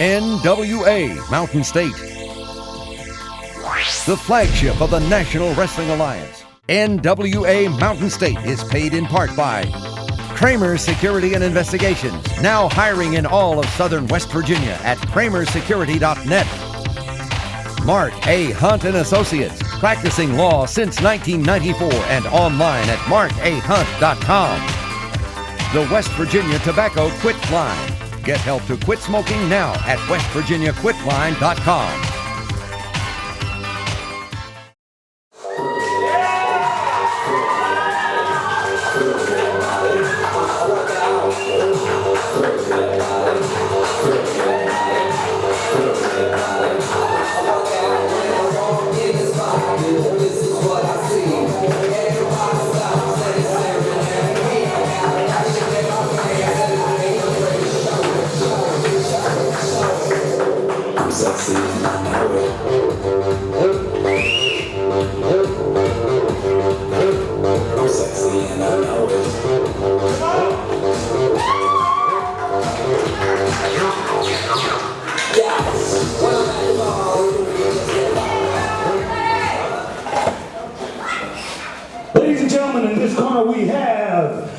NWA Mountain State, the flagship of the National Wrestling Alliance. NWA Mountain State is paid in part by Kramer Security and Investigations, now hiring in all of southern West Virginia at kramersecurity.net. Mark A. Hunt and Associates, practicing law since 1994 and online at markahunt.com. The West Virginia Tobacco Quit Line. Get help to quit smoking now at westvirginiaquitline.com. Ladies and gentlemen, in this corner we have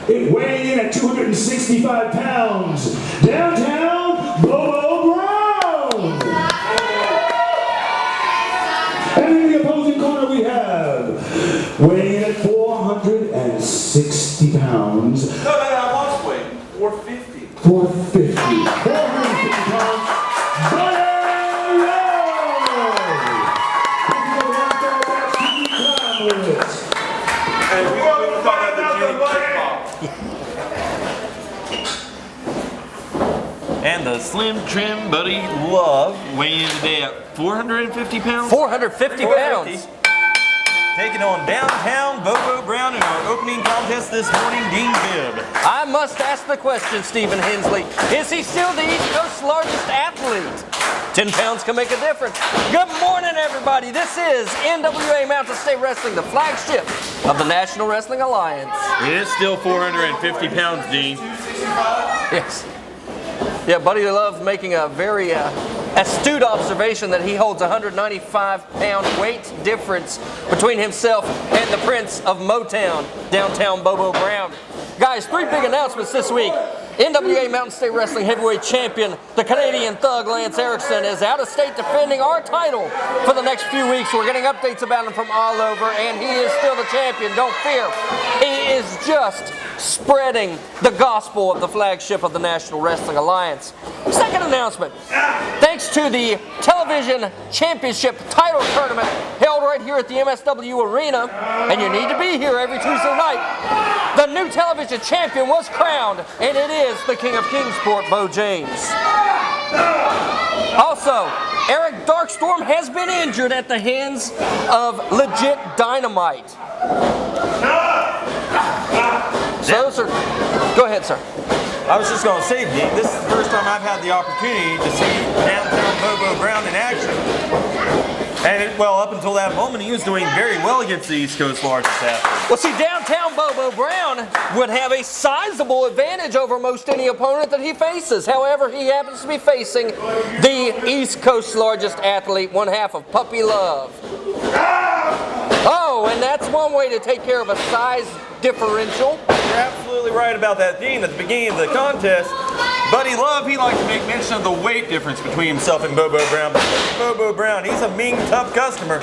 it weighing in at 265 pounds, downtown Bobo Brown. And in the opposing corner we have weighing in at 460 pounds. No, I lost weight. 450. 450 pounds. Boy Nero! And we thought that the And the Slim Trim Buddy Love weighing in today at 450 pounds. 450 pounds. Taking on downtown Bobo Brown in our opening contest this morning, Dean Bibb. I must ask the question, Stephen Hensley. Is he still the East Coast's largest athlete? 10 pounds can make a difference. Good morning, everybody. This is NWA Mountain State Wrestling, the flagship of the National Wrestling Alliance. It is still 450 pounds, Dean. Yes. Yeah, Buddy Love making a very astute observation that he holds a 195-pound weight difference between himself and the Prince of Motown, downtown Bobo Brown. Guys, 3 big announcements this week. NWA Mountain State Wrestling Heavyweight Champion, the Canadian Thug Lance Erickson, is out of state defending our title for the next few weeks. We're getting updates about him from all over, and he is still the champion. Don't fear. He is just spreading the gospel of the flagship of the National Wrestling Alliance. Second announcement. Thanks to the Television Championship title tournament held right here at the MSW Arena, and you need to be here every Tuesday night, the new television champion was crowned, and it is the King of Kingsport, Bo James. Also, Eric Darkstorm has been injured at the hands of Legit Dynamite. So, sir, go ahead, sir. I was just going to say, Dean, this is the first time I've had the opportunity to see downtown Bobo Brown in action. And, well, up until that moment, he was doing very well against the East Coast largest athlete. Well, see, downtown Bobo Brown would have a sizable advantage over most any opponent that he faces. However, he happens to be facing the East Coast's largest athlete, one half of Puppy Love. Oh, and that's one way to take care of a size differential. You're absolutely right about that, Dean. At the beginning of the contest, Buddy Love, he liked to make mention of the weight difference between himself and Bobo Brown. But Bobo Brown, he's a mean, tough customer.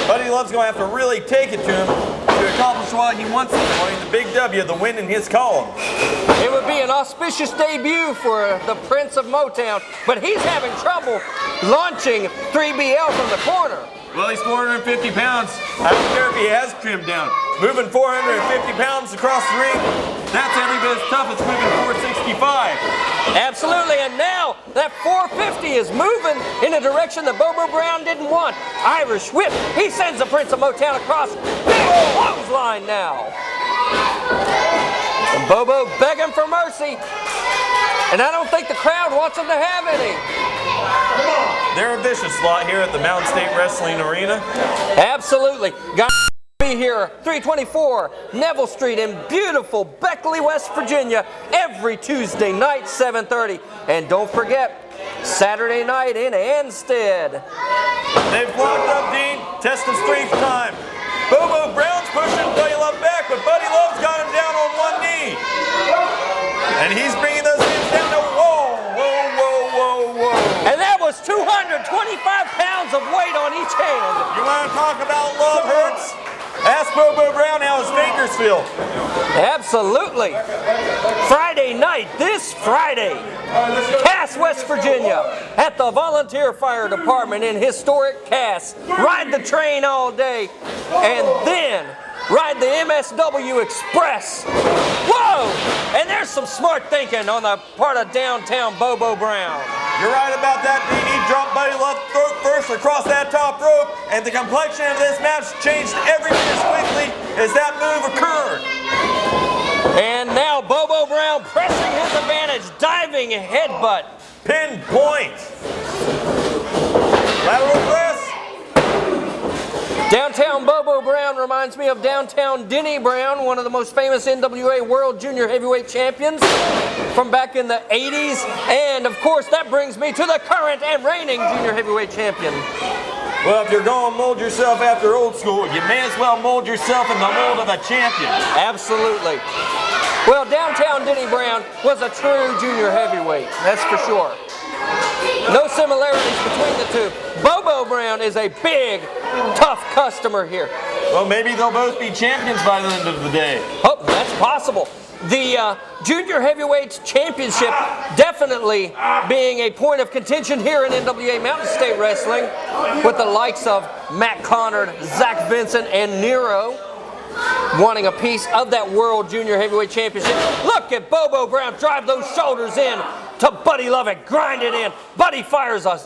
Buddy Love's going to have to really take it to him to accomplish what he wants this morning, the big W, the win in his column. It would be an auspicious debut for the Prince of Motown, but he's having trouble launching 3BL from the corner. Well, he's 450 pounds. I don't care if he has trimmed down. Moving 450 pounds across the ring, that's every bit as tough as moving 465. Absolutely, and now that 450 is moving in a direction that Bobo Brown didn't want. Irish whip, he sends the Prince of Motown across. Big old clothesline now. And Bobo begging for mercy. And I don't think the crowd wants him to have any. They're a vicious lot here at the Mountain State Wrestling Arena. Absolutely. Got to be here, 324 Neville Street in beautiful Beckley, West Virginia, every Tuesday night, 7:30. And don't forget, Saturday night in Anstead. They've blocked up Dean, test of strength time. Bobo Brown's pushing Buddy Love back, but Buddy Love's got him down on one knee. And he's bringing those hands down to whoa, whoa, whoa, whoa, whoa. And that was 225 pounds of weight on each hand. You want to talk about love hurts? Ask Bobo Brown how his fingers feel. Absolutely. Friday night, this Friday, Cass, West Virginia, at the Volunteer Fire Department in historic Cass. Ride the train all day, and then ride the MSW Express. Whoa! And there's some smart thinking on the part of downtown Bobo Brown. You're right about that, Dean. He dropped Buddy Love throat first across that top rope, and the complexion of this match changed every bit as quickly as that move occurred. And now Bobo Brown pressing his advantage, diving headbutt. Pinpoint. Lateral press. Downtown Bobo Brown reminds me of downtown Denny Brown, one of the most famous NWA World Junior Heavyweight Champions from back in the 80s. And of course, that brings me to the current and reigning Junior Heavyweight Champion. Well, if you're going to mold yourself after old school, you may as well mold yourself in the mold of a champion. Absolutely. Well, downtown Denny Brown was a true junior heavyweight, that's for sure. No similarities between the two. Bobo Brown is a big, tough customer here. Well, maybe they'll both be champions by the end of the day. Oh, that's possible. The Junior Heavyweight Championship definitely being a point of contention here in NWA Mountain State Wrestling with the likes of Matt Connard, Zach Vincent, and Nero wanting a piece of that World Junior Heavyweight Championship. Look at Bobo Brown drive those shoulders in to Buddy Love and grind it in. Buddy fires a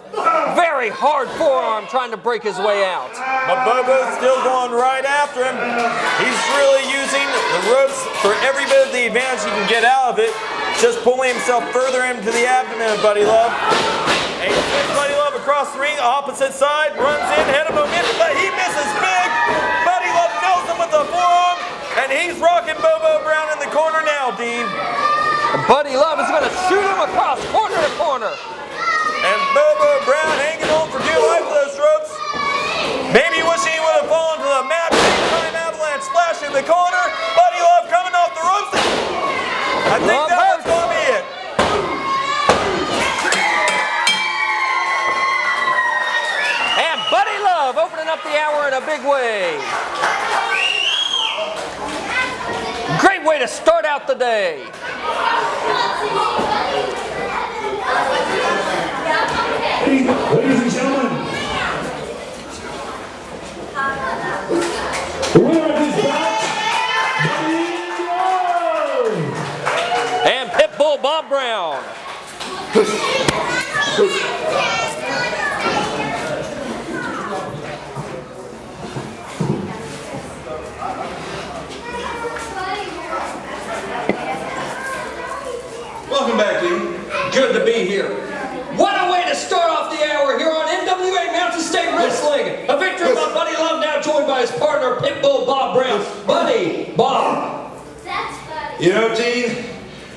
very hard forearm trying to break his way out. But Bobo's still going right after him. He's really using the ropes for every bit of the advantage he can get out of it, just pulling himself further into the abdomen of Buddy Love. And he puts Buddy Love across the ring, opposite side, runs in, head of momentum, but he misses big. Buddy Love nails him with a forearm, and he's rocking Bobo Brown in the corner now, Dean. Buddy Love is going to shoot him across corner to corner. And Bobo Brown hanging on for dear life with those ropes. Maybe wishing he would have fallen to the mat. Big time avalanche splash in the corner. Buddy Love coming off the ropes. I think that one's going to be it. And Buddy Love opening up the hour in a big way. Great way to start out the day. Ladies and gentlemen, the winner of this bout, Boy Nero. And Pitbull Bob Brown. Welcome back, Dean. Good to be here. What a way to start off the hour here on NWA Mountain State Wrestling. A victory by Buddy Love, now joined by his partner, Pitbull Bob Brown. Buddy, Bob. You know, Dean,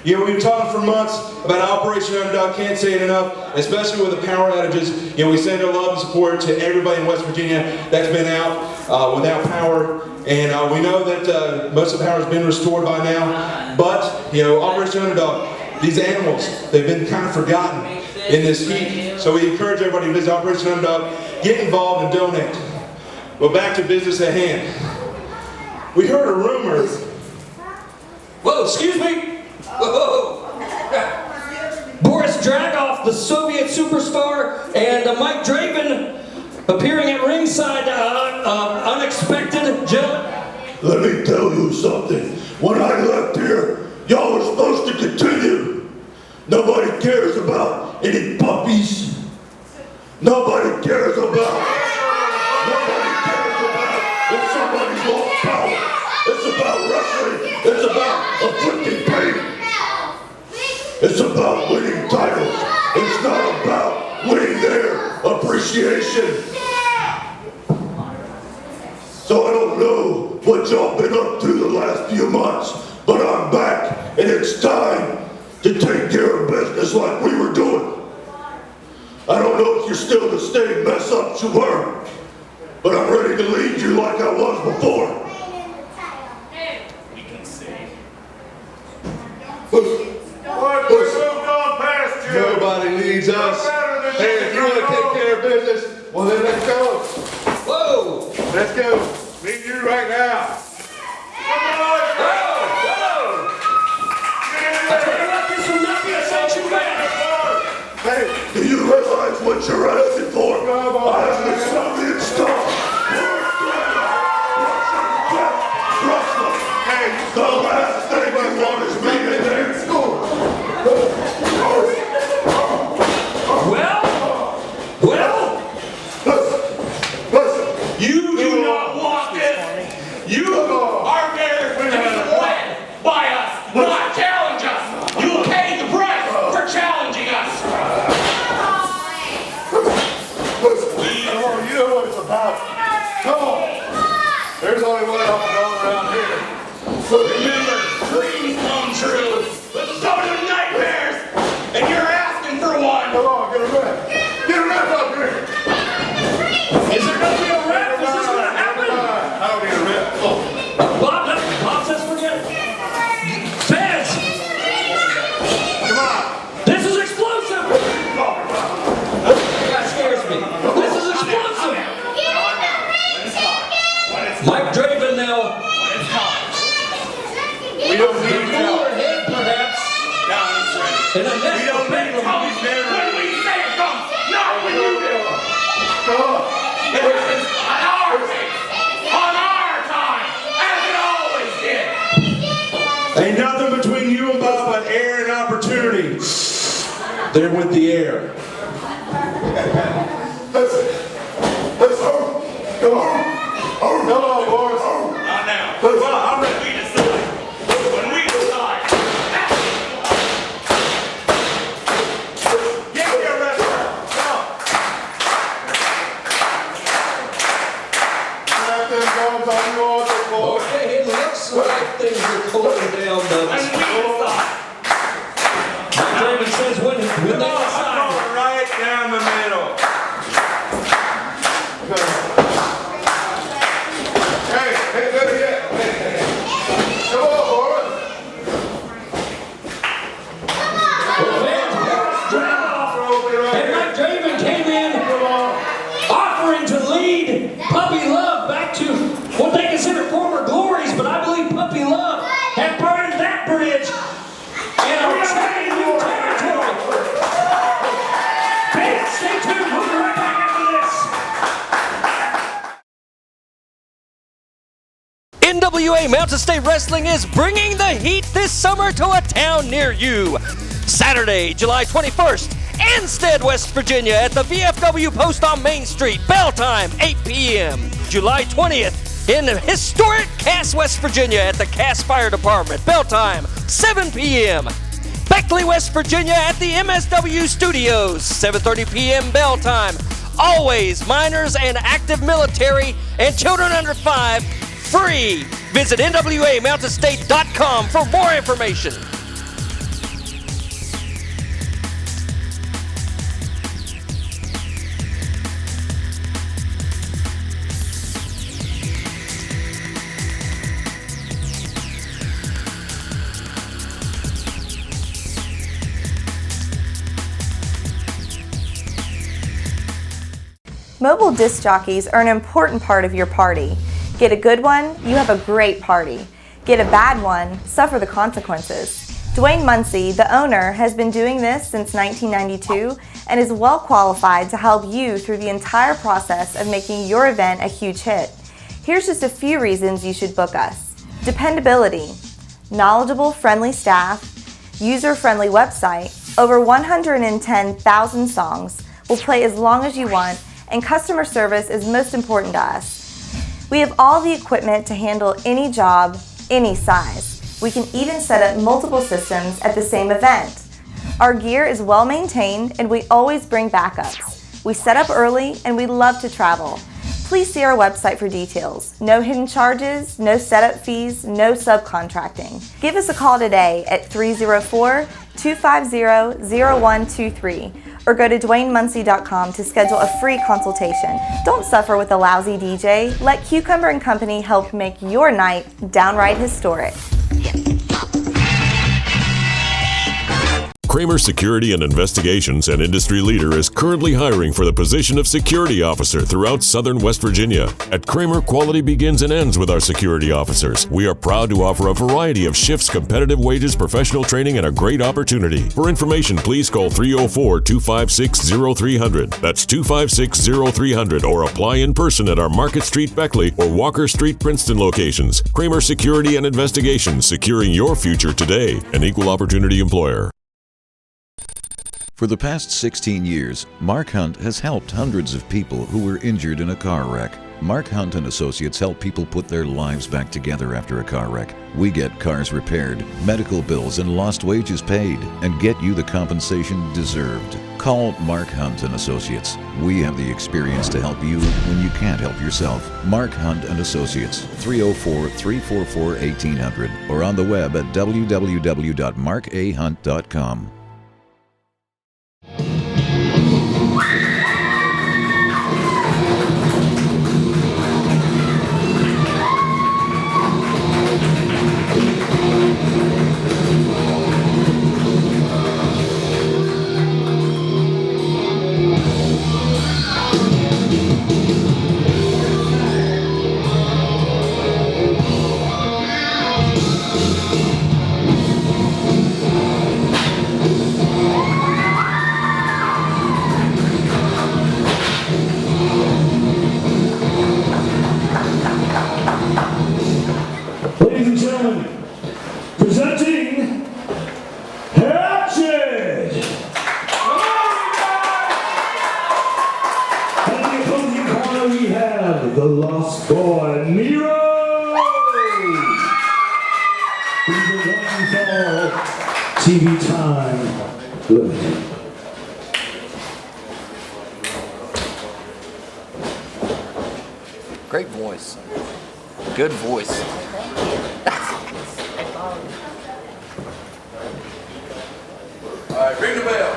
we've been talking for months about Operation Underdog. Can't say it enough, especially with the power outages. We send our love and support to everybody in West Virginia that's been out without power. And we know that most of the power has been restored by now. But, Operation Underdog, these animals, they've been kind of forgotten in this heat. So we encourage everybody to visit Operation Underdog, get involved and donate. Well, back to business at hand. We heard a rumor. Whoa, excuse me. Whoa. Boris Dragov, the Soviet superstar, and Mike Draven appearing at ringside, unexpected, gentlemen. Let me tell you something. When I left here, y'all were supposed to continue. Nobody cares about any puppies. Nobody cares about if somebody wants power. It's about wrestling. It's about afflicting pain. It's about winning titles. It's not about winning their appreciation. So I don't know what y'all been up to the last few months, but I'm back, and it's time to take care of business like we were doing. know you're still the same mess ups you were, but I'm ready to lead you like I was before. Nobody needs us. Hey, if you want to take care of business, well then let's go. Whoa! Let's go. Need you right now. This will not be a sanctioned match. Hey, do you realize what you're asking for? I'm the Soviet star. Hey, the last thing I want is me in there. Listen. You do not want this. You are there to be led by us, not challenge us. You will pay the price for challenging us. Come on, you know what it's about. Come on. There's only one up and all around here. Remember, dreams come true, but so do nightmares. And you're asking for one. Come on, get a rep. Get a rep up here. Is there going to be a rep? Is this going to happen? I don't need a rep. Bob says forget it. Feds! Come on. This is explosive! That scares me. This is explosive! Mike Draven now. We don't need Cooler head, perhaps. And a nest of bedroom. When we say it comes, not when you do. Come on. This is on our pace, on our time, as it always did. Ain't nothing between you and Bob but air and opportunity. They're with the air. Listen. Come on. Come on, boys. Not now. Listen. I'm ready to decide. When we decide. Give me a rep. Come on. Let them guns on you all the floor. Okay, it looks like things are cooling down, though. When we decide. Mike Draven says when they decide. Right down the middle. Hey, better yet. Come on, boys. Boris Dragov and Mike Draven came in offering to lead Puppy Love back to what they consider former glories, but I believe Puppy Love had burned that bridge and are treading new territory. Fans, stay tuned. We'll be right back after this. NWA Mountain State Wrestling is bringing the heat this summer to a town near you. Saturday, July 21st, Anstead, West Virginia at the VFW Post on Main Street. Bell time, 8 p.m. July 20th in historic Cass, West Virginia at the Cass Fire Department. Bell time, 7 p.m. Beckley, West Virginia at the MSW Studios. 7:30 p.m. bell time. Always minors and active military and children under 5 free. Visit NWAMountainState.com for more information. Mobile disc jockeys are an important part of your party. Get a good one, you have a great party. Get a bad one, suffer the consequences. Dwayne Muncie, the owner, has been doing this since 1992 and is well qualified to help you through the entire process of making your event a huge hit. Here's just a few reasons you should book us. Dependability, knowledgeable, friendly staff, user-friendly website, over 110,000 songs, will play as long as you want, and customer service is most important to us. We have all the equipment to handle any job, any size. We can even set up multiple systems at the same event. Our gear is well maintained and we always bring backups. We set up early and we love to travel. Please see our website for details. No hidden charges, no setup fees, no subcontracting. Give us a call today at 304-250-0123 or go to DwayneMunsey.com to schedule a free consultation. Don't suffer with a lousy DJ. Let Cucumber & Company help make your night downright historic. Kramer Security and Investigations, an industry leader, is currently hiring for the position of security officer throughout southern West Virginia. At Kramer, quality begins and ends with our security officers. We are proud to offer a variety of shifts, competitive wages, professional training, and a great opportunity. For information, please call 304-256-0300. That's 256-0300, or apply in person at our Market Street Beckley or Walker Street Princeton locations. Kramer Security and Investigations, securing your future today. An equal opportunity employer. For the past 16 years, Mark Hunt has helped hundreds of people who were injured in a car wreck. Mark Hunt and Associates help people put their lives back together after a car wreck. We get cars repaired, medical bills and lost wages paid, and get you the compensation deserved. Call Mark Hunt and Associates. We have the experience to help you when you can't help yourself. Mark Hunt and Associates, 304-344-1800, or on the web at www.markahunt.com. Ladies and gentlemen, presenting Hatchet! And the opposing corner we have the Lost Boy Nero! He's a one-fall TV time limit. Great voice. Good voice. All right, ring the bell.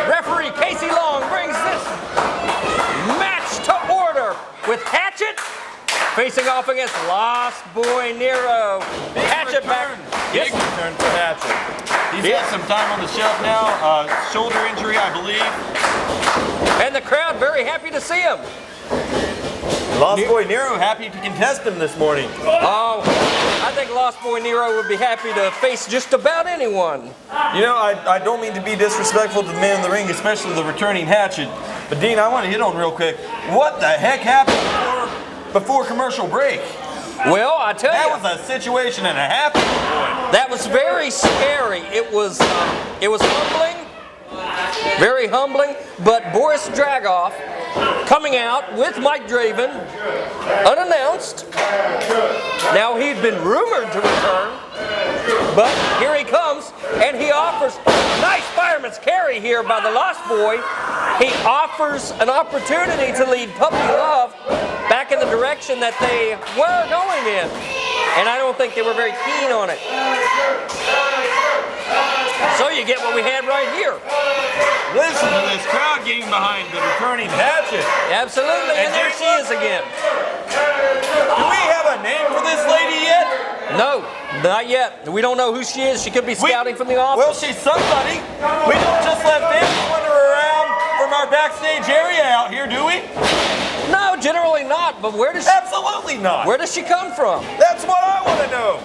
Referee Casey Long brings this match to order with Hatchet facing off against Lost Boy Nero. Hatchet back. Big return for Hatchet. He's had some time on the shelf now. Shoulder injury, I believe. And the crowd very happy to see him. Lost Boy Nero happy to contest him this morning. Oh, I think Lost Boy Nero would be happy to face just about anyone. You know, I don't mean to be disrespectful to the man in the ring, especially the returning Hatchet. But Dean, I want to hit on real quick. What the heck happened before commercial break? Well, I tell you. That was a situation and a half. That was very scary. It was humbling, very humbling. But Boris Dragov coming out with Mike Draven, unannounced. Now he'd been rumored to return, but here he comes, and he offers a nice fireman's carry here by the Lost Boy. He offers an opportunity to lead Puppy Love back in the direction that they were going in, and I don't think they were very keen on it. So you get what we had right here. Listen to this crowd getting behind the returning Hatchet. Absolutely, and there she is again. Do we have a name for this lady yet? No, not yet. We don't know who she is. She could be scouting from the office. Well, she's somebody. We don't just let families wander around from our backstage area out here, do we? No, generally not. But where does she? Absolutely not. Where does she come from? That's what I want to know.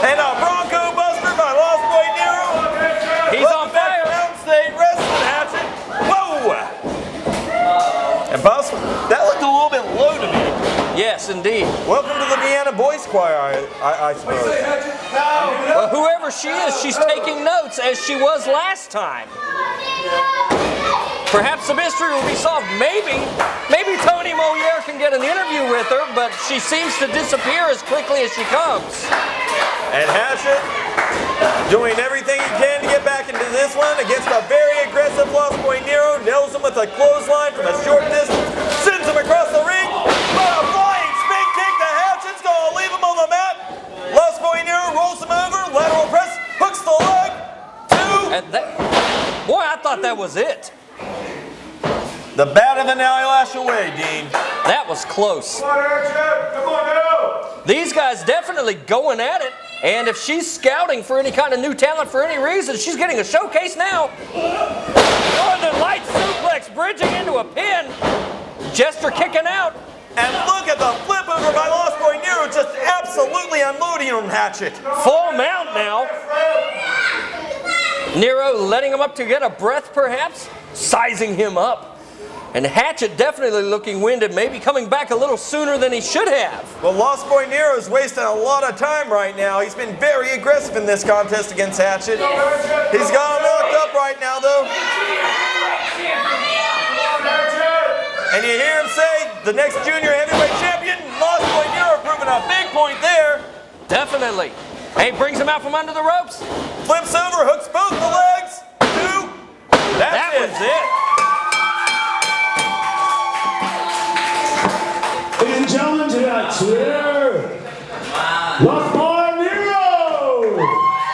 And a Bronco Buster by Lost Boy Nero. He's on fire. Mountain State Wrestling Hatchet. Whoa! And Bus, that looked a little bit low to me. Yes, indeed. Welcome to the Vienna Boys Choir, I suppose. Well, whoever she is, she's taking notes as she was last time. Perhaps the mystery will be solved. Maybe Tony Moyer can get an interview with her, but she seems to disappear as quickly as she comes. And Hatchet doing everything he can to get back into this one against a very aggressive Lost Boy Nero. Nails him with a clothesline from a short distance, sends him across the ring. But a flying spin kick to Hatchet's gonna leave him on the mat. Lost Boy Nero rolls him over, lateral press, hooks the leg. thought that was it. The bat of an eyelash away, Dean. That was close. Come on, Hatchet! Come on now! These guys definitely going at it. And if she's scouting for any kind of new talent for any reason, she's getting a showcase now. Northern Light suplex bridging into a pin. Jester kicking out. And look at the flip over by Lost Boy Nero, just absolutely unloading on Hatchet. Full mount now. Nero letting him up to get a breath perhaps, sizing him up. And Hatchet definitely looking winded, maybe coming back a little sooner than he should have. Well, Lost Boy Nero's wasting a lot of time right now. He's been very aggressive in this contest against Hatchet. He's got him knocked up right now, though. And you hear him say, the next junior heavyweight champion, Lost Boy Nero, proving a big point there. Definitely. Hey, brings him out from under the ropes. Flips over, hooks both the legs. 2. That was it. Ladies and gentlemen, tonight's winner, Lost Boy Nero!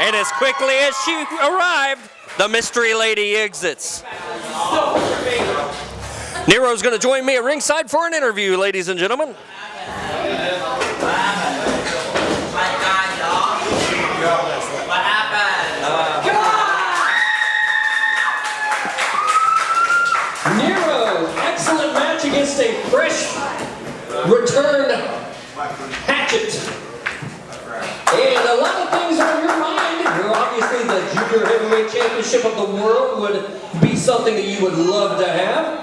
And as quickly as she arrived, the mystery lady exits. Nero's going to join me at ringside for an interview, ladies and gentlemen. Nero, excellent match against a fresh return Hatchet. And a lot of things are on your mind. Well, obviously the Junior Heavyweight Championship of the world would be something that you would love to have.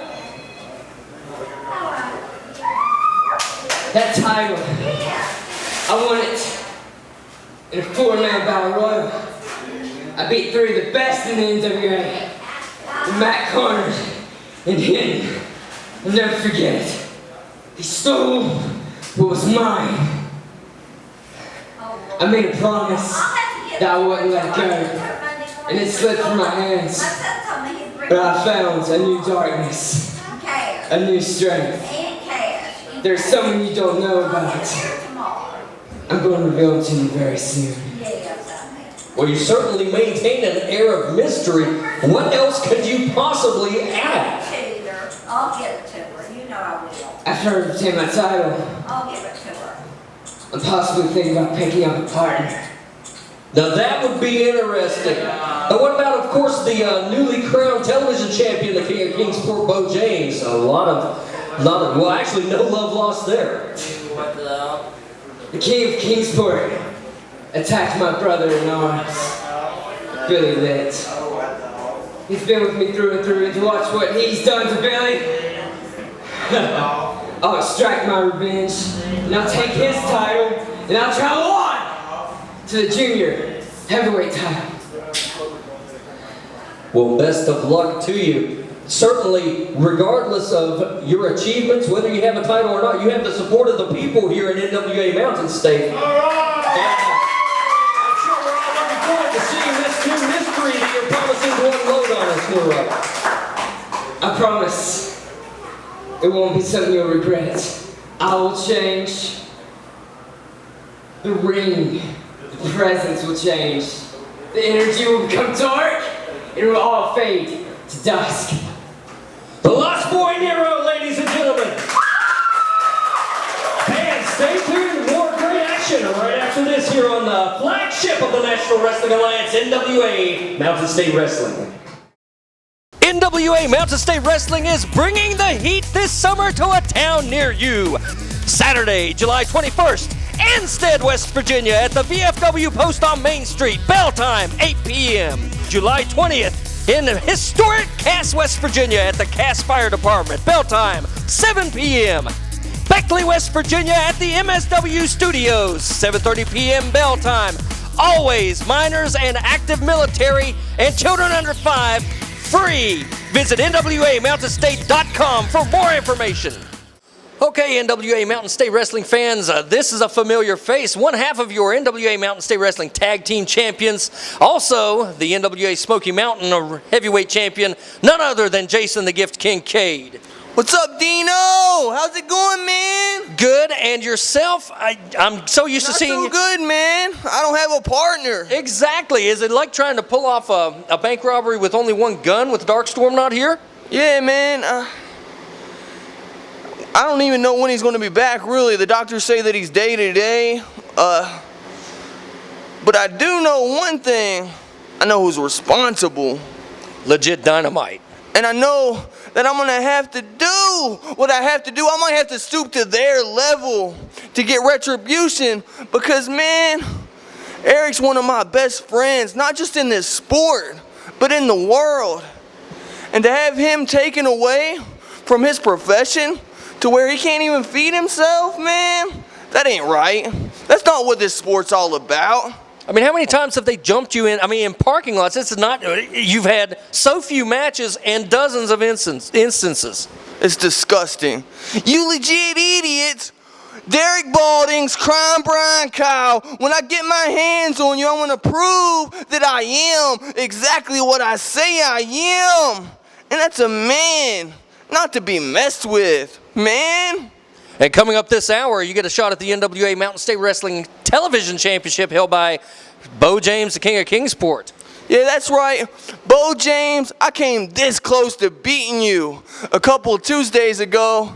That title, I won it in a 4-man battle royal. I beat 3 of the best in the NWA. Matt Connors and him. I'll never forget it. He stole what was mine. I made a promise that I wouldn't let it go, and it slipped from my hands. But I found a new darkness, a new strength. There's someone you don't know about. I'm going to reveal it to you very soon. Well, you certainly maintain an air of mystery. What else could you possibly add? I'll give it to her. You know I will. After I retain my title, I'll give it to her. I'm possibly thinking about picking up a partner. Now that would be interesting. And what about, of course, the newly crowned television champion, the King of Kingsport, Bo James? A lot of, well, actually, no love lost there. The King of Kingsport attacked my brother in arms, Billy Litt. He's been with me through and through, and to watch what he's done to Billy, I'll extract my revenge, and I'll take his title, and I'll travel on to the Junior Heavyweight title. Well, best of luck to you. Certainly, regardless of your achievements, whether you have a title or not, you have the support of the people here in NWA Mountain State. I'm sure we're all looking forward to seeing this new mystery that you're promising to unload on us, Nero. I promise it won't be something you'll regret. I will change. The ring, the presence will change. The energy will become dark. It will all fade to dusk. The Lost Boy Nero, ladies and gentlemen. And stay tuned, more great action right after this here on the flagship of the National Wrestling Alliance, NWA Mountain State Wrestling. NWA Mountain State Wrestling is bringing the heat this summer to a town near you. Saturday, July 21st, Anstead, West Virginia at the VFW Post on Main Street. Bell time, 8 p.m. July 20th, in historic Cass, West Virginia at the Cass Fire Department. Bell time, 7 p.m. Beckley, West Virginia at the MSW Studios. 7:30 p.m. bell time. Always minors and active military and children under 5 free. Visit NWAMountainState.com for more information. Okay, NWA Mountain State Wrestling fans, this is a familiar face. One half of your NWA Mountain State Wrestling Tag Team Champions. Also, the NWA Smoky Mountain Heavyweight Champion, none other than Jason the Gift King Kade. What's up, Dino? How's it going, man? Good, and yourself? I'm so used to seeing you. Not so good, man. I don't have a partner. Exactly. Is it like trying to pull off a bank robbery with only one gun with Darkstorm not here? Yeah, man. I don't even know when he's going to be back, really. The doctors say that he's day to day. But I do know one thing. I know who's responsible. Legit dynamite. And I know that I'm gonna have to do what I have to do. I might have to stoop to their level to get retribution because, man, Eric's one of my best friends, not just in this sport, but in the world. And to have him taken away from his profession to where he can't even feed himself, man, that ain't right. That's not what this sport's all about. I mean, how many times have they jumped you in? I mean, in parking lots, this is not, you've had so few matches and dozens of instances. It's disgusting. You legit idiots. Derek Balding's crying Brian Kyle. When I get my hands on you, I'm going to prove that I am exactly what I say I am. And that's a man, not to be messed with, man. And coming up this hour, you get a shot at the NWA Mountain State Wrestling Television Championship held by Bo James, the King of Kingsport. Yeah, that's right. Bo James, I came this close to beating you a couple of Tuesdays ago.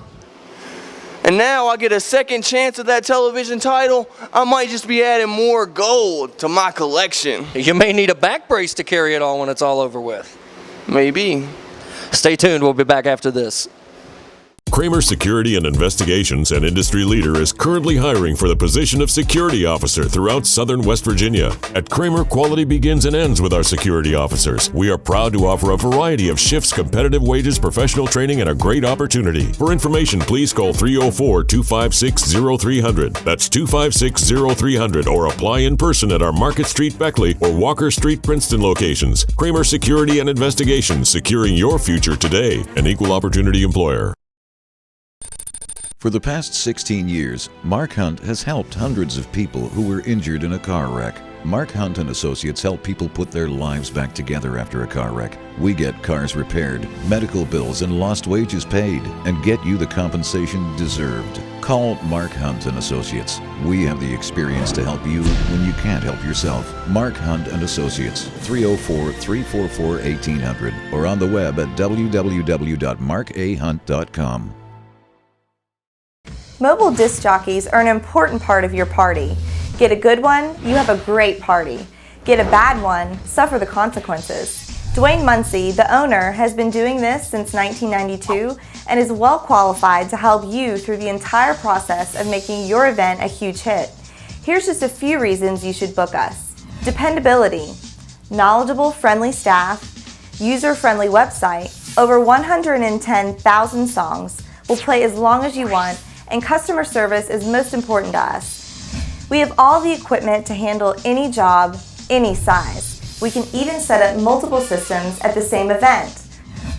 And now I get a second chance at that television title. I might just be adding more gold to my collection. You may need a back brace to carry it all when it's all over with. Maybe. Stay tuned. We'll be back after this. Kramer Security and Investigations, an industry leader, is currently hiring for the position of security officer throughout southern West Virginia. At Kramer, quality begins and ends with our security officers. We are proud to offer a variety of shifts, competitive wages, professional training, and a great opportunity. For information, please call 304-256-0300. That's 256-0300, or apply in person at our Market Street Beckley or Walker Street Princeton locations. Kramer Security and Investigations, securing your future today. An equal opportunity employer. For the past 16 years, Mark Hunt has helped hundreds of people who were injured in a car wreck. Mark Hunt and Associates help people put their lives back together after a car wreck. We get cars repaired, medical bills and lost wages paid, and get you the compensation deserved. Call Mark Hunt and Associates. We have the experience to help you when you can't help yourself. Mark Hunt and Associates, 304-344-1800, or on the web at www.markahunt.com. Mobile disc jockeys are an important part of your party. Get a good one, you have a great party. Get a bad one, suffer the consequences. Dwayne Muncie, the owner, has been doing this since 1992 and is well qualified to help you through the entire process of making your event a huge hit. Here's just a few reasons you should book us. Dependability, knowledgeable, friendly staff, user-friendly website, over 110,000 songs, will play as long as you want, and customer service is most important to us. We have all the equipment to handle any job, any size. We can even set up multiple systems at the same event.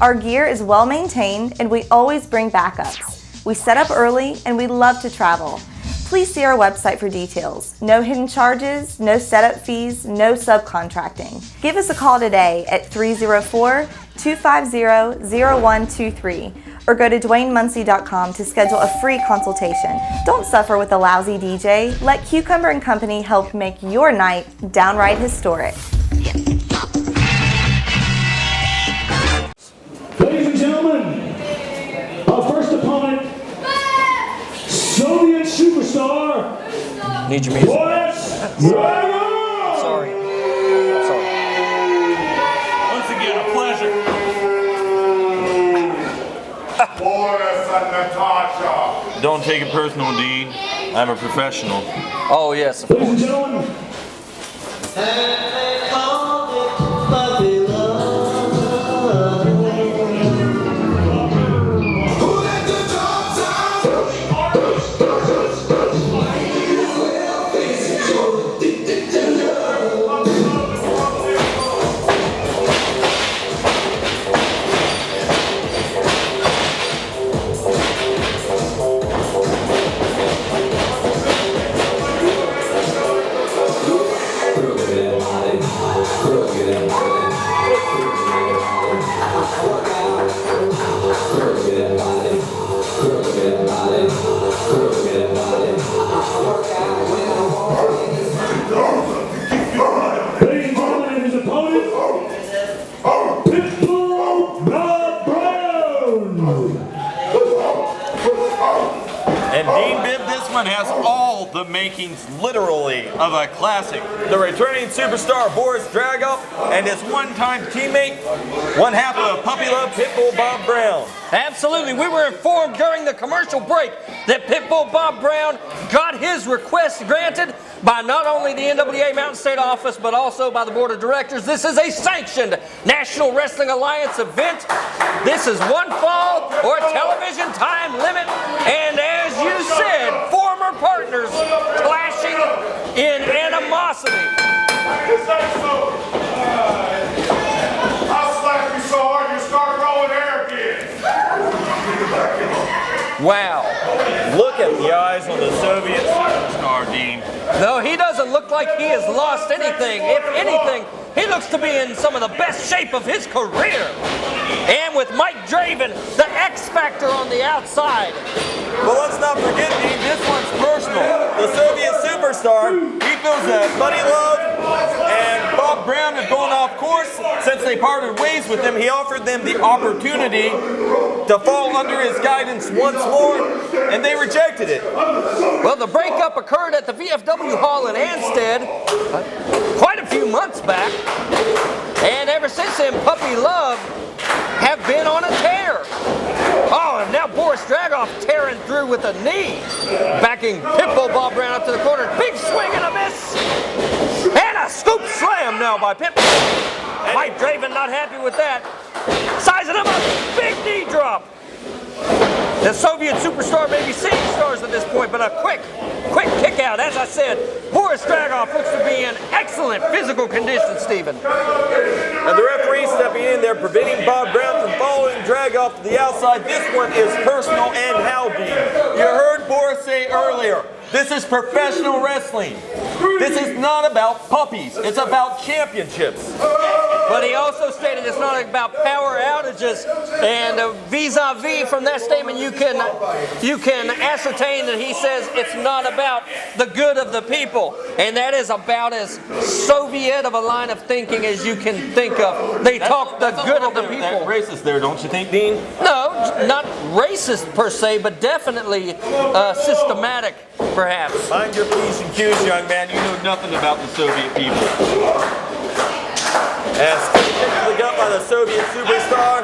Our gear is well maintained and we always bring backups. We set up early and we love to travel. Please see our website for details. No hidden charges, no setup fees, no subcontracting. Give us a call today at 304-250-0123 or go to DwayneMuncie.com to schedule a free consultation. Don't suffer with a lousy DJ. Let Cucumber & Company help make your night downright historic. Ladies and gentlemen, our first opponent, Soviet superstar, Need your music. Boris Dragov! Sorry. Once again, a pleasure. Boris and Natasha. Don't take it personal, Dean. I'm a professional. Oh, yes, of Ladies and course. gentlemen, makings, literally, of a classic. The returning superstar Boris Dragov and his one-time teammate, one half of Puppy Love Pitbull Bob Brown. Absolutely. We were informed during the commercial break that Pitbull Bob Brown got his request granted by not only the NWA Mountain State office, but also by the board of directors. This is a sanctioned National Wrestling Alliance event. This is one fall or television time limit. And as you said, former partners clashing in animosity. I'll slap you so hard you start growing hair again. Wow. Look at the eyes on the Soviet superstar, Dean. No, he doesn't look like he has lost anything. If anything, he looks to be in some of the best shape of his career. And with Mike Draven, the X Factor on the outside. Well, let's not forget, Dean, this one's personal. The Soviet superstar, he feels that Buddy Love and Bob Brown have gone off course since they parted ways with him. He offered them the opportunity to fall under his guidance once more, and they rejected it. Well, the breakup occurred at the VFW Hall in Anstead quite a few months back, and ever since then, Puppy Love have been on a tear. Oh, and now Boris Dragov tearing through with a knee, backing Pitbull Bob Brown up to the corner. Big swing and a miss, and a scoop slam now by Pitbull. Mike Draven not happy with that, sizing him up, big knee drop. The Soviet superstar may be seeing stars at this point, but a quick kick out. As I said, Boris Dragov looks to be in excellent physical condition, Stephen. And the referee stepping in there, preventing Bob Brown from following Dragov to the outside. This one is personal and how deep. You heard Boris say earlier, this is professional wrestling. This is not about puppies. It's about championships. But he also stated it's not about power outages, and vis-a-vis from that statement, you can ascertain that he says it's not about the good of the people, and that is about as Soviet of a line of thinking as you can think of. They talk the good of the people. Racist there, don't you think, Dean? No, not racist per se, but definitely systematic, perhaps. Mind your P's and Q's, young man. You know nothing about the Soviet people. As kicked to the gut by the Soviet superstar,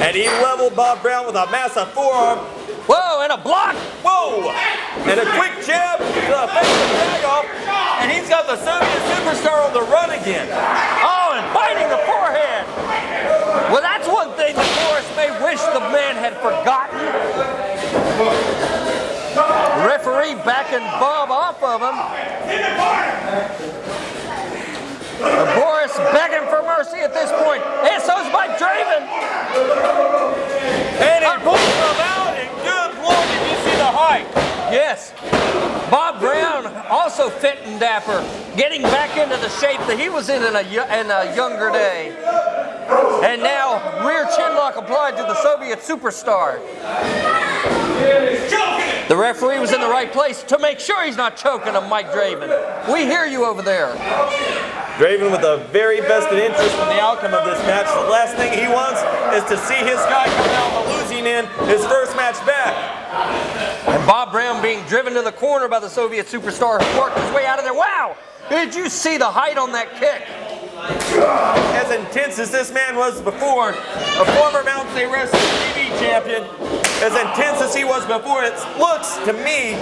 and he leveled Bob Brown with a massive forearm. Whoa, and a block! Whoa! And a quick jab to the face of Dragov, and he's got the Soviet superstar on the run again. Oh, and biting the forehead. Well, that's one thing that Boris may wish the man had forgotten. The referee backing Bob off of him. Boris begging for mercy at this point. And so's Mike Draven. And he pulls him out, and good Lord, did you see the height? Yes. Bob Brown, also fit and dapper, getting back into the shape that he was in a younger day. And now, rear chin lock applied to the Soviet superstar. The referee was in the right place to make sure he's not choking on Mike Draven. We hear you over there. Draven with the very vested interest in the outcome of this match. The last thing he wants is to see his guy come out on the losing end his first match back. And Bob Brown being driven to the corner by the Soviet superstar who worked his way out of there. Wow! Did you see the height on that kick? As intense as this man was before, a former Mountain State Wrestling TV champion, as intense as he was before, it looks to me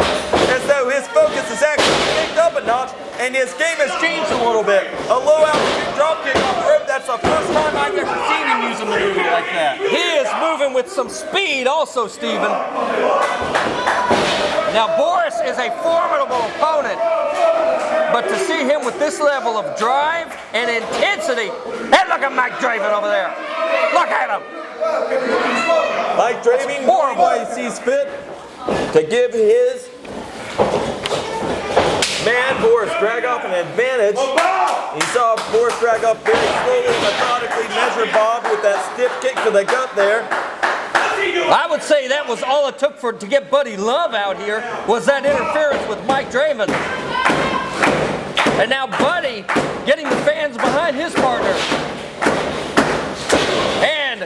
as though his focus is actually picked up a notch and his game has changed a little bit. A low altitude drop kick off the rope, that's the first time I've ever seen him use a maneuver like that. He is moving with some speed also, Stephen. Now, Boris is a formidable opponent, but to see him with this level of drive and intensity, and look at Mike Draven over there. Look at him. Mike Draven, why he sees fit to give his man Boris Dragov an advantage. He saw Boris Dragov very slowly, methodically measure Bob with that stiff kick to the gut there. I would say that was all it took to get Buddy Love out here, was that interference with Mike Draven. And now Buddy getting the fans behind his partner. And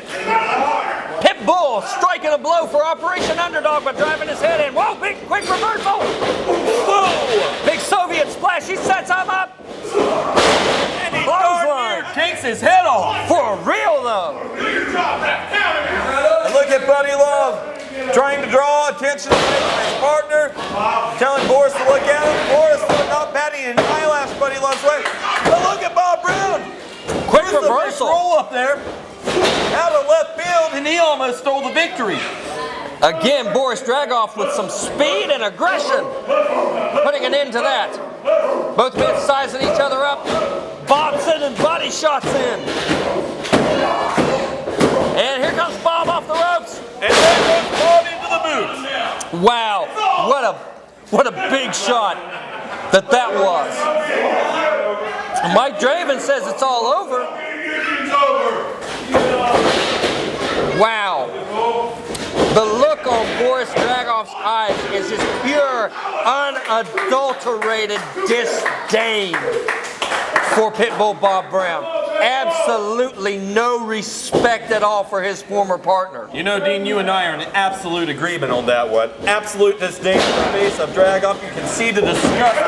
Pitbull striking a blow for Operation Underdog by driving his head in. Whoa, big quick reversal. Whoa, big Soviet splash. He sets him up. And he darn near takes his head off. For real, though. And look at Buddy Love trying to draw attention away from his partner, telling Boris to look at him. Boris not batting an eyelash Buddy Love's way. But look at Bob Brown. Quick reversal. Roll up there out of left field, and he almost stole the victory. Again, Boris Dragov with some speed and aggression, putting an end to that. Both men sizing each other up. Bob sending body shots in. And here comes Bob off the ropes. And there goes Bob into the boot. Wow, what a big shot that was. Mike Draven says it's all over. Wow. The look on Boris Dragov's eyes is just pure, unadulterated disdain for Pitbull Bob Brown. Absolutely no respect at all for his former partner. You know, Dean, you and I are in absolute agreement on that one. Absolute disdain in the face of Dragov. You can see the disgust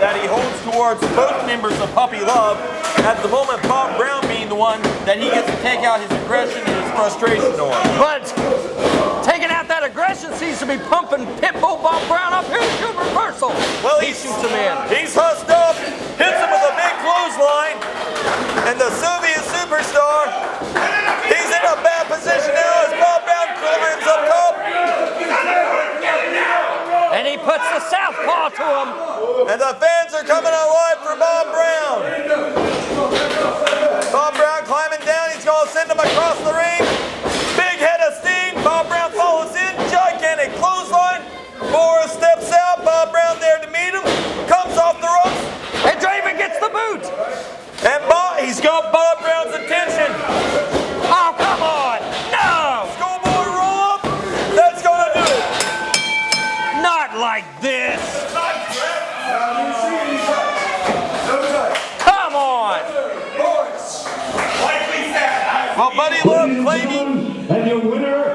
that he holds towards both members of Puppy Love. At the moment, Bob Brown being the one that he gets to take out his aggression and his frustration on. But taking out that aggression seems to be pumping Pitbull Bob Brown up. Here's a reversal. Well, he shoots him in. He's hussed up, hits him with a big clothesline, and the Soviet superstar, he's in a bad position now as Bob Brown climbs up top. And he puts the southpaw to him. And the fans are coming alive for Bob Brown. Bob Brown climbing down, he's going to send him across the ring. Big head of steam, Bob Brown follows in, gigantic clothesline. Boris steps out, Bob Brown there to meet him, comes off the ropes. And Draven gets the boot. And he's got Bob Brown's attention. Oh, come on. No. Schoolboy roll up, that's going to do it. Not like this. Come on. Well, Buddy Love claiming. And your winner,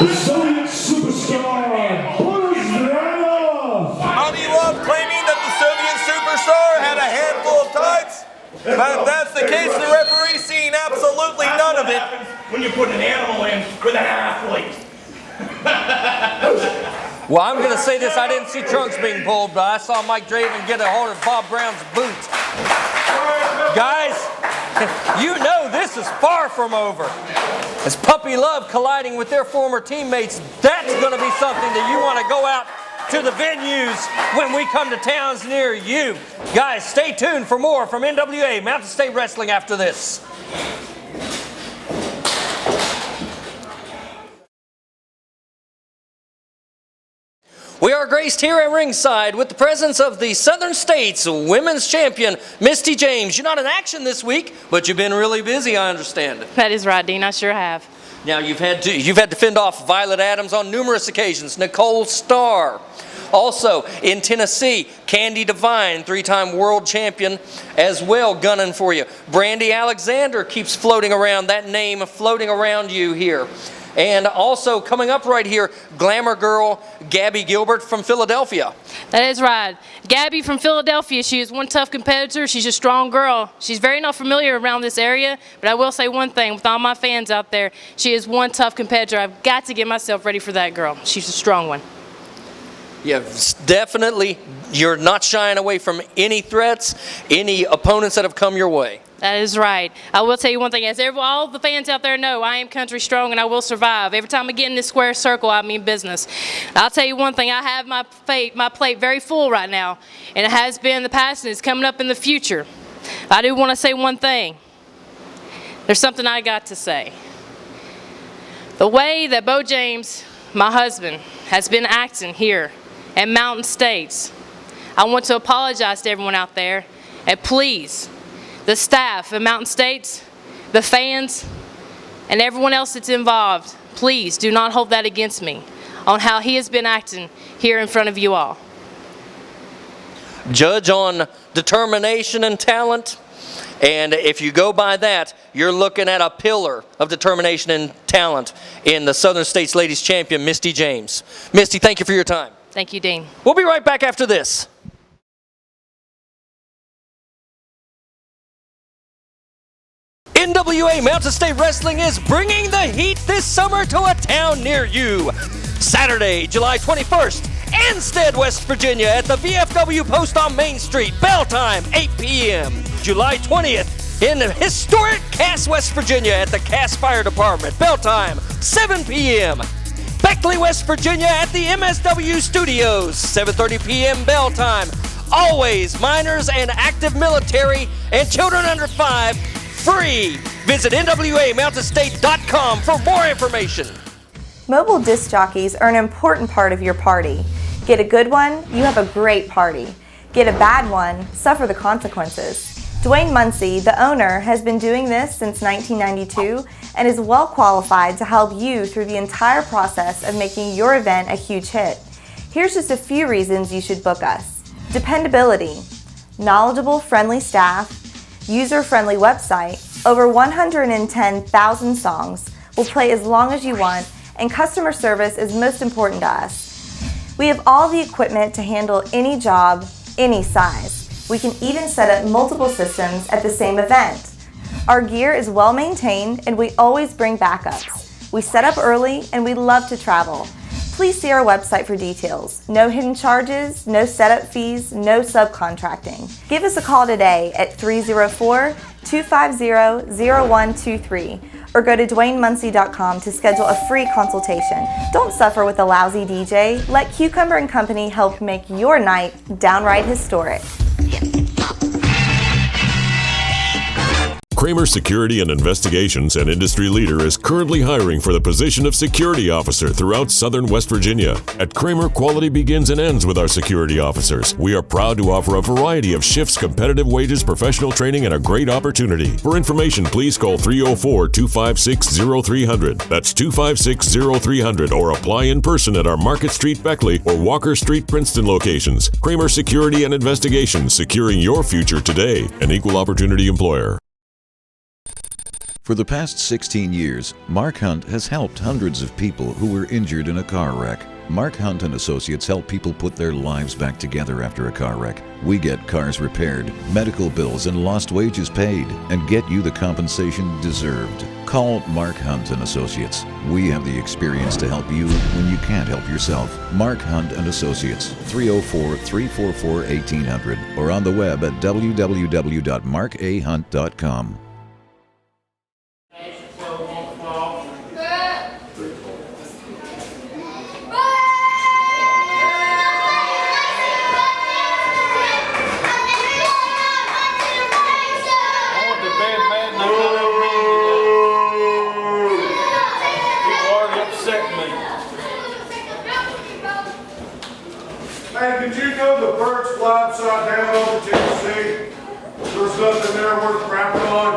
the Soviet superstar, Boris Dragov. Buddy Love claiming that the Soviet superstar had a handful of tights. But if that's the case, the referee seeing absolutely none of it. When you put an animal in with an athlete. Well, I'm going to say this. I didn't see trunks being pulled, but I saw Mike Draven get a hold of Bob Brown's boot. Guys, you know this is far from over. As Puppy Love colliding with their former teammates, that's going to be something that you want to go out to the venues when we come to towns near you. Guys, stay tuned for more from NWA Mountain State Wrestling after this. We are graced here at ringside with the presence of the Southern States Women's Champion, Misty James. You're not in action this week, but you've been really busy, I understand. That is right, Dean. I sure have. Now, you've had to fend off Violet Adams on numerous occasions, Nicole Starr. Also, in Tennessee, Candy Devine, three-time world champion, as well, gunning for you. Brandy Alexander keeps floating around, that name floating around you here. And also coming up right here, glamour girl Gabby Gilbert from Philadelphia. That is right. Gabby from Philadelphia, she is one tough competitor. She's a strong girl. She's very not familiar around this area, but I will say one thing with all my fans out there, she is one tough competitor. I've got to get myself ready for that girl. She's a strong one. Yeah, definitely. You're not shying away from any threats, any opponents that have come your way. That is right. I will tell you one thing, as all the fans out there know, I am country strong and I will survive. Every time I get in this square circle, I mean business. I'll tell you one thing, I have my plate very full right now, and it has been in the past and it's coming up in the future. I do want to say one thing. There's something I got to say. The way that Bo James, my husband, has been acting here at Mountain States, I want to apologize to everyone out there, and please, the staff at Mountain States, the fans, and everyone else that's involved, please do not hold that against me on how he has been acting here in front of you all. Judge on determination and talent, And if you go by that, you're looking at a pillar of determination and talent in the Southern States Ladies Champion, Misty James. Misty, thank you for your time. Thank you, Dean. We'll be right back after this. NWA Mountain State Wrestling is bringing the heat this summer to a town near you. Saturday, July 21st, Anstead, West Virginia at the VFW Post on Main Street. Bell time, 8 p.m. July 20th in historic Cass, West Virginia at the Cass Fire Department. Bell time, 7 p.m. Beckley, West Virginia at the MSW Studios. 7:30 p.m. bell time. Always minors and active military and children under 5 free. Visit NWAMountainState.com for more information. Mobile disc jockeys are an important part of your party. Get a good one, you have a great party. Get a bad one, suffer the consequences. Dwayne Muncie, the owner, has been doing this since 1992 and is well qualified to help you through the entire process of making your event a huge hit. Here's just a few reasons you should book us. Dependability, knowledgeable, friendly staff, user-friendly website, over 110,000 songs, will play as long as you want, and customer service is most important to us. We have all the equipment to handle any job, any size. We can even set up multiple systems at the same event. Our gear is well maintained and we always bring backups. We set up early and we love to travel. Please see our website for details. No hidden charges, no setup fees, no subcontracting. Give us a call today at 304-250-0123 or go to DwayneMuncie.com to schedule a free consultation. Don't suffer with a lousy DJ. Let Cucumber & Company help make your night downright historic. Kramer Security and Investigations, an industry leader, is currently hiring for the position of security officer throughout Southern West Virginia. At Kramer, quality begins and ends with our security officers. We are proud to offer a variety of shifts, competitive wages, professional training, and a great opportunity. For information, please call 304-256-0300. That's 256-0300, or apply in person at our Market Street Beckley or Walker Street Princeton locations. Kramer Security and Investigations, securing your future today. An equal opportunity employer. For the past 16 years, Mark Hunt has helped hundreds of people who were injured in a car wreck. Mark Hunt and Associates help people put their lives back together after a car wreck. We get cars repaired, medical bills and lost wages paid, and get you the compensation deserved. Call Mark Hunt and Associates. We have the experience to help you when you can't help yourself. Mark Hunt and Associates, 304-344-1800, or on the web at www.markahunt.com. Hey, did you know the birds fly upside down over Tennessee? There's nothing there worth crapping on.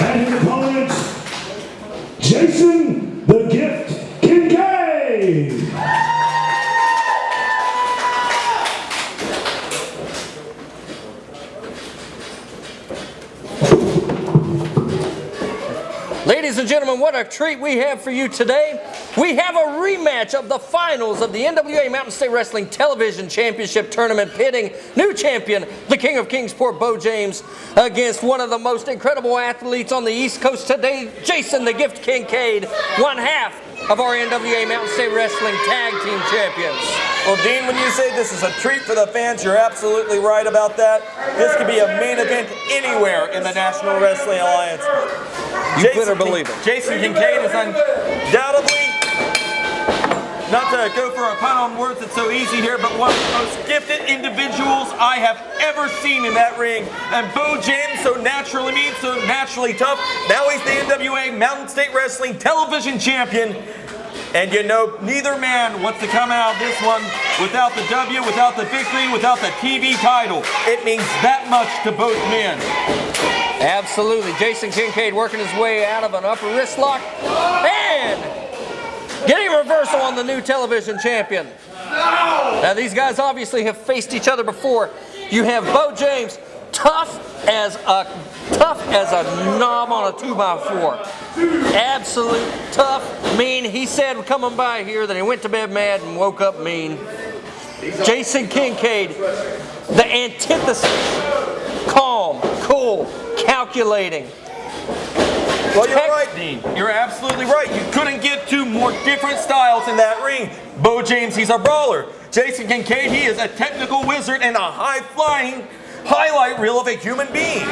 And his opponent, Jason the Gift Kade. Ladies and gentlemen, what a treat we have for you today. We have a rematch of the finals of the NWA Mountain State Wrestling Television Championship Tournament, pitting new champion, the King of Kingsport, Bo James, against one of the most incredible athletes on the East Coast today, Jason the Gift Kade, one half of our NWA Mountain State Wrestling Tag Team Champions. Well, Dean, when you say this is a treat for the fans, you're absolutely right about that. This could be a main event anywhere in the National Wrestling Alliance. You better believe it. Jason Kincaid is undoubtedly, not to go for a pun on words, it's so easy here, but one of the most gifted individuals I have ever seen in that ring. And Bo James, so naturally mean, so naturally tough. Now he's the NWA Mountain State Wrestling Television Champion. And you know, neither man wants to come out of this one without the W, without the victory, without the TV title. It means that much to both men. Absolutely. Jason Kincaid working his way out of an upper wrist lock and getting a reversal on the new television champion. Now these guys obviously have faced each other before. You have Bo James, tough as a knob on a 2x4. Absolute tough, mean. He said coming by here that he went to bed mad and woke up mean. Jason Kincaid, the antithesis. Calm, cool, calculating. Well, you're right, Dean. You're absolutely right. You couldn't get two more different styles in that ring. Bo James, he's a brawler. Jason Kincaid, he is a technical wizard and a high-flying highlight reel of a human being.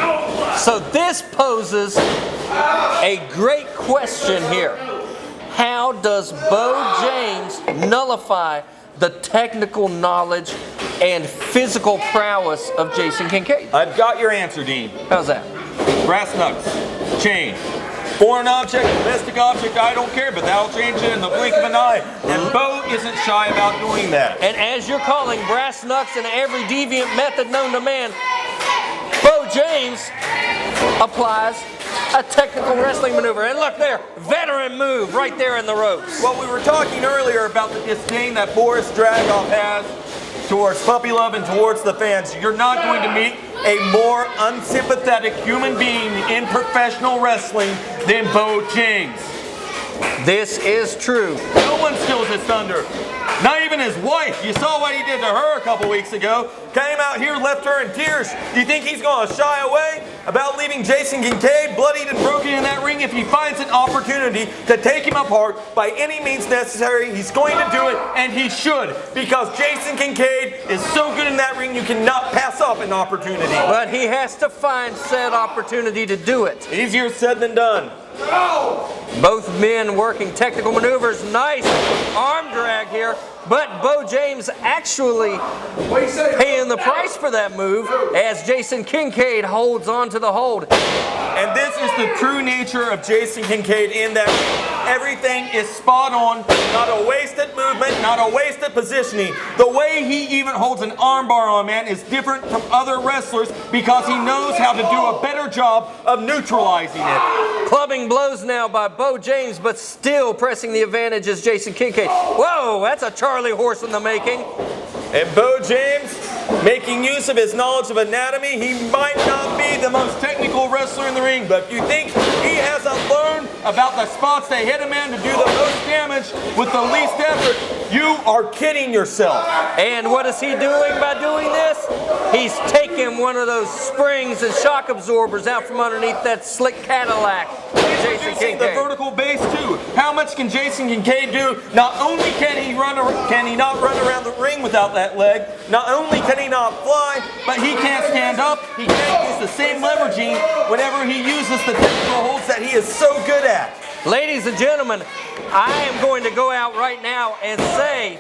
So this poses a great question here. How does Bo James nullify the technical knowledge and physical prowess of Jason Kincaid? I've got your answer, Dean. How's that? Brass knucks, chain. Foreign object, domestic object, I don't care, but that'll change it in the blink of an eye. And Bo isn't shy about doing that. And as you're calling brass knucks and every deviant method known to man, Bo James applies a technical wrestling maneuver. And look there, veteran move right there in the ropes. Well, we were talking earlier about the disdain that Boris Dragov has towards puppy love and towards the fans. You're not going to meet a more unsympathetic human being in professional wrestling than Bo James. This is true. No one steals his thunder. Not even his wife. You saw what he did to her a couple weeks ago. Came out here, left her in tears. Do you think he's going to shy away about leaving Jason Kincaid bloodied and broken in that ring? If he finds an opportunity to take him apart by any means necessary, he's going to do it, and he should, because Jason Kincaid is so good in that ring, you cannot pass up an opportunity. But he has to find said opportunity to do it. Easier said than done. Both men working technical maneuvers. Nice arm drag here. But Bo James actually paying the price for that move as Jason Kincaid holds on to the hold. And this is the true nature of Jason Kincaid in that everything is spot on. Not a wasted movement, not a wasted positioning. The way he even holds an armbar on, man, is different from other wrestlers because he knows how to do a better job of neutralizing it. Clubbing blows now by Bo James, but still pressing the advantage as Jason Kincaid. Whoa, that's a Charlie horse in the making. And Bo James, making use of his knowledge of anatomy, he might not be the most technical wrestler in the ring, but if you think he hasn't learned about the spots that hit a man to do the most damage with the least effort, you are kidding yourself. And what is he doing by doing this? He's taking one of those springs and shock absorbers out from underneath that slick Cadillac. Jason Kincaid. The vertical base too. How much can Jason Kincaid do? Not only can he not run around the ring without that leg, not only can he not fly, but he can't stand up. He can't use the same leveraging whenever he uses the technical holds that he is so good at. Ladies and gentlemen, I am going to go out right now and say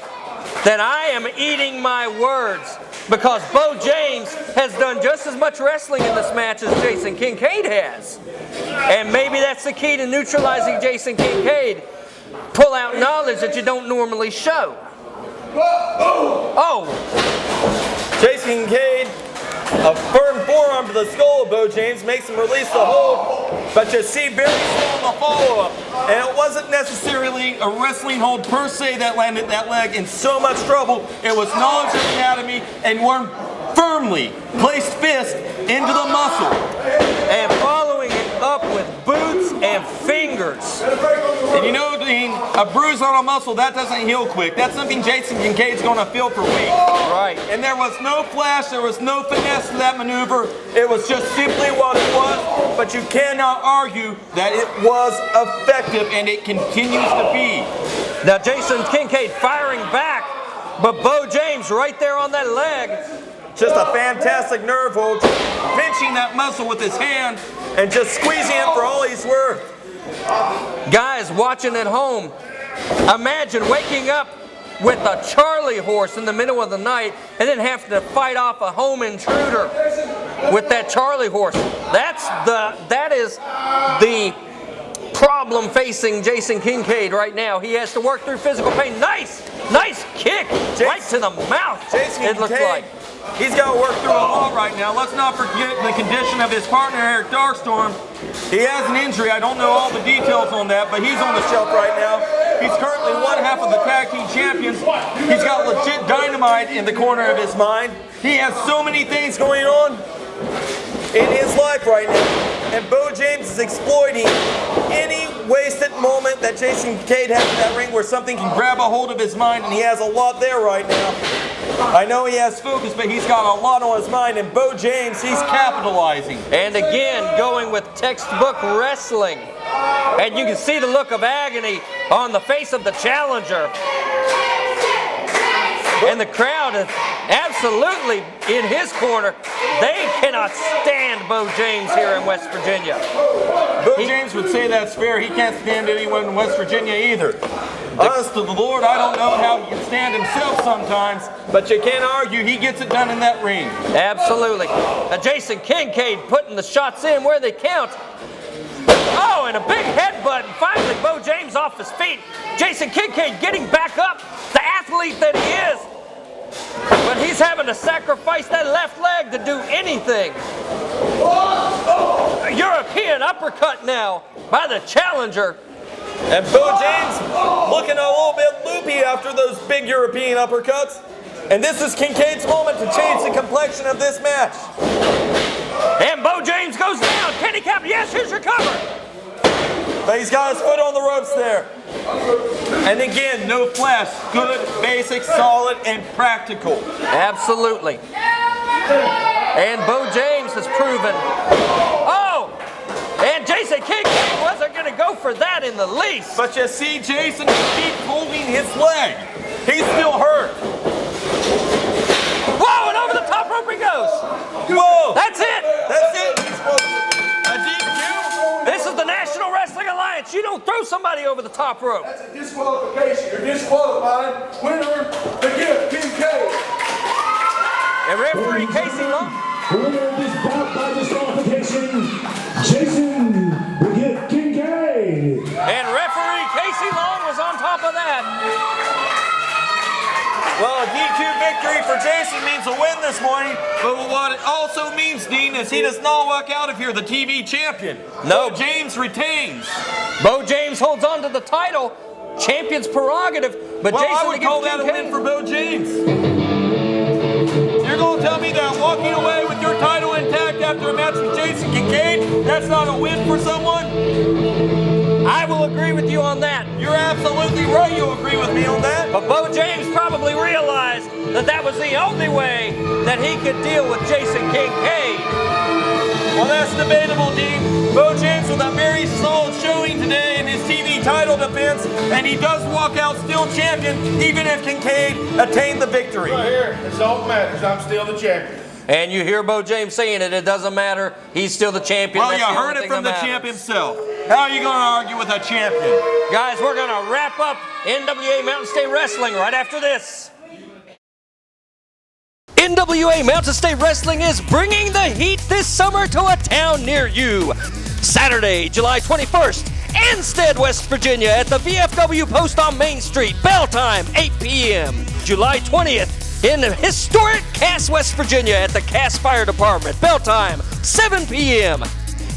that I am eating my words because Bo James has done just as much wrestling in this match as Jason Kincaid has. And maybe that's the key to neutralizing Jason Kincaid. Pull out knowledge that you don't normally show. Oh! Jason Kincaid, a firm forearm to the skull of Bo James makes him release the hold, but you see very slow in the follow-up. And it wasn't necessarily a wrestling hold per se that landed that leg in so much trouble. It was knowledge of anatomy and one firmly placed fist into the muscle. And following it up with boots and fingers. fingers. And you know, Dean, a bruise on a muscle, that doesn't heal quick. That's something Jason Kincaid's going to feel for weeks. Right. And there was no flash, there was no finesse to that maneuver. It was just simply what it was. But you cannot argue that it was effective, and it continues to be. Now Jason Kincaid firing back, but Bo James right there on that leg. Just a fantastic nerve hold, pinching that muscle with his hand and just squeezing it for all he's worth. Guys watching at home, imagine waking up with a Charlie horse in the middle of the night and then having to fight off a home intruder with that Charlie horse. That is the problem facing Jason Kincaid right now. He has to work through physical pain. Nice kick right to the mouth. Jason it looks Kincaid, like. He's got to work through a lot right now. Let's not forget the condition of his partner, Eric Darkstorm. He has an injury. I don't know all the details on that, but he's on the shelf right now. He's currently one half of the tag team champions. He's got legit dynamite in the corner of his mind. He has so many things going on in his life right now. And Bo James is exploiting any wasted moment that Jason Kincaid has in that ring where something can grab a hold of his mind, and he has a lot there right now. I know he has focus, but he's got a lot on his mind, and Bo James, he's capitalizing. And again, going with textbook wrestling. And you can see the look of agony on the face of the challenger. And the crowd is absolutely in his corner. They cannot stand Bo James here in West Virginia. Bo James would say that's fair. He can't stand anyone in West Virginia either. Honest to the Lord, I don't know how he can stand himself sometimes, but you can't argue he gets it done in that ring. Absolutely. Now Jason Kincaid putting the shots in where they count. Oh, and a big headbutt, and finally Bo James off his feet. Jason Kincaid getting back up, the athlete that he is. But he's having to sacrifice that left leg to do anything. A European uppercut now by the challenger. And Bo James looking a little bit loopy after those big European uppercuts. And this is Kincaid's moment to change the complexion of this match. And Bo James goes down. Can he cap? Yes, here's your cover. But he's got his foot on the ropes there. And again, no flash. Good, basic, solid, and practical. Absolutely. And Bo James has proven. Oh! And Jason Kincaid wasn't going to go for that in the least. But you see Jason keep holding his leg. He's still hurt. Whoa, and over the top rope he goes. Whoa. That's it. That's it. A DQ. This is the National Wrestling Alliance. You don't throw somebody over the top rope. That's a disqualification. You're disqualified. Winner, the gift, Kincaid. And referee Casey Long. The winner of this bout by disqualification, Jason the Gift Kincaid. And referee Casey Long was on top of that. Well, a DQ victory for Jason means a win this morning, but what it also means, Dean, is he does not walk out of here the TV champion. No. Bo James retains. Bo James holds on to the title, champion's prerogative, but well, Jason I would call that a win for Bo James. You're going to tell me that walking away with your title intact after a match with Jason Kincaid, that's not a win for someone? I will agree with you on that. You're absolutely right, you agree with me on that. But Bo James probably realized that that was the only way that he could deal with Jason Kincaid. Well, that's debatable, Dean. Bo James with a very solid showing today in his TV title defense, and he does walk out still champion, even if Kincaid attained the victory. Right here, it's all that matters. I'm still the champion. And you hear Bo James saying it doesn't matter. He's still the champion. Well, That's you the heard only it thing from the that champ matters. himself. How are you going to argue with a champion? Guys, we're going to wrap up NWA Mountain State Wrestling right after this. NWA Mountain State Wrestling is bringing the heat this summer to a town near you. Saturday, July 21st, Anstead, West Virginia at the VFW Post on Main Street. Bell time, 8 p.m. July 20th, in historic Cass, West Virginia at the Cass Fire Department. Bell time, 7 p.m.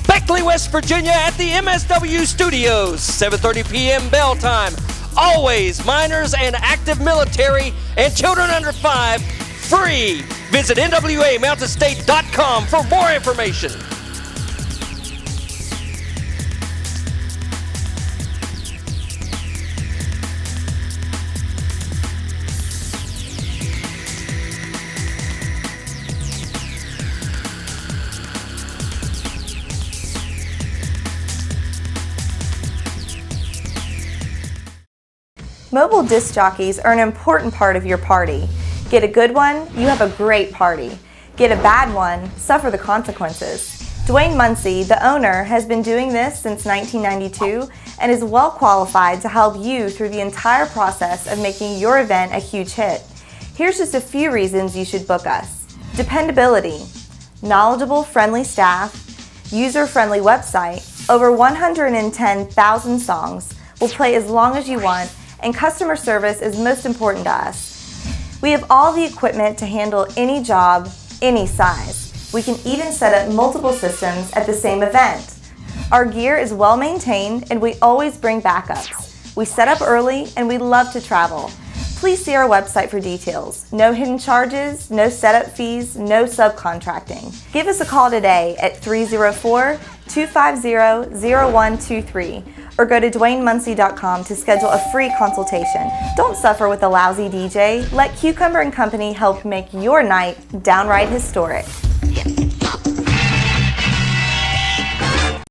Beckley, West Virginia at the MSW Studios. 7:30 p.m. bell time. Always minors and active military and children under 5 free. Visit NWAMountainState.com for more information. Mobile disc jockeys are an important part of your party. Get a good one, you have a great party. Get a bad one, suffer the consequences. Dwayne Muncy, the owner, has been doing this since 1992 and is well qualified to help you through the entire process of making your event a huge hit. Here's just a few reasons you should book us. Dependability, knowledgeable, friendly staff, user-friendly website, over 110,000 songs, will play as long as you want, and customer service is most important to us. We have all the equipment to handle any job, any size. We can even set up multiple systems at the same event. Our gear is well maintained and we always bring backups. We set up early and we love to travel. Please see our website for details. No hidden charges, no setup fees, no subcontracting. Give us a call today at 304-250-0123 or go to DwayneMuncy.com to schedule a free consultation. Don't suffer with a lousy DJ. Let Cucumber & Company help make your night downright historic.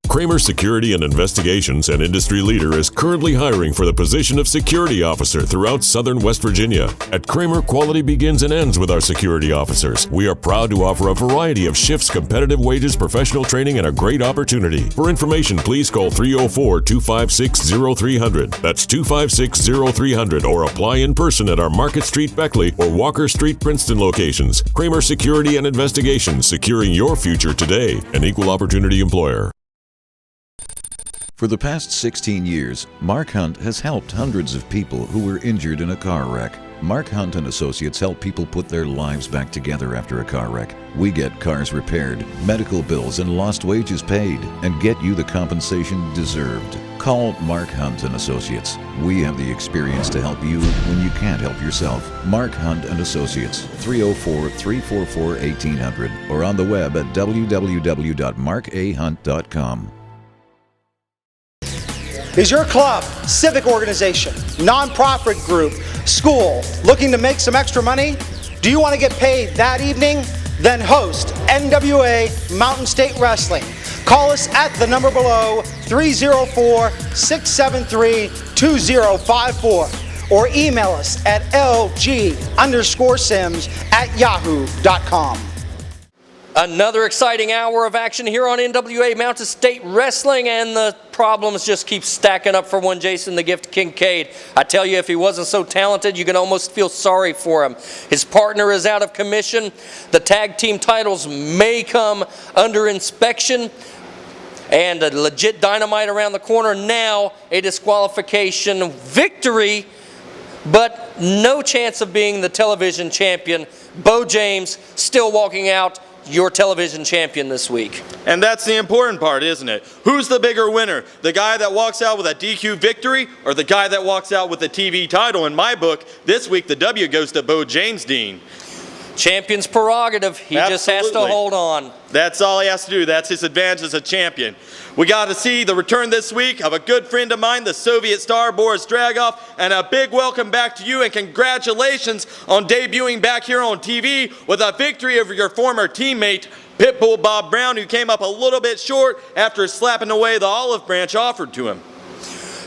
Kramer Security and Investigations, an industry leader, is currently hiring for the position of security officer throughout southern West Virginia. At Kramer, quality begins and ends with our security officers. We are proud to offer a variety of shifts, competitive wages, professional training, and a great opportunity. For information, please call 304-256-0300. That's 256-0300, or apply in person at our Market Street Beckley or Walker Street Princeton locations. Kramer Security and Investigations, securing your future today. An equal opportunity employer. For the past 16 years, Mark Hunt has helped hundreds of people who were injured in a car wreck. Mark Hunt and Associates help people put their lives back together after a car wreck. We get cars repaired, medical bills and lost wages paid, and get you the compensation deserved. Call Mark Hunt and Associates. We have the experience to help you when you can't help yourself. Mark Hunt and Associates, 304-344-1800, or on the web at www.markahunt.com. Is your club, civic organization, nonprofit group, school looking to make some extra money? Do you want to get paid that evening? Then host NWA Mountain State Wrestling. Call us at the number below, 304-673-2054, or email us at lg_sims@yahoo.com. Another exciting hour of action here on NWA Mountain State Wrestling, and the problems just keep stacking up for one Jason the Gift Kincaid. I tell you, if he wasn't so talented, you can almost feel sorry for him. His partner is out of commission. The tag team titles may come under inspection. And a legit Dynamite around the corner. Now a disqualification victory, but no chance of being the television champion. Bo James still walking out your television champion this week. And that's the important part, isn't it? Who's the bigger winner? The guy that walks out with a DQ victory or the guy that walks out with the TV title? In my book, this week the W goes to Bo James, Dean. Champion's prerogative. He just has to hold on. That's all he has to do. That's his advantage as a champion. We got to see the return this week of a good friend of mine, the Soviet star Boris Dragov, and a big welcome back to you and congratulations on debuting back here on TV with a victory over your former teammate, Pitbull Bob Brown, who came up a little bit short after slapping away the olive branch offered to him.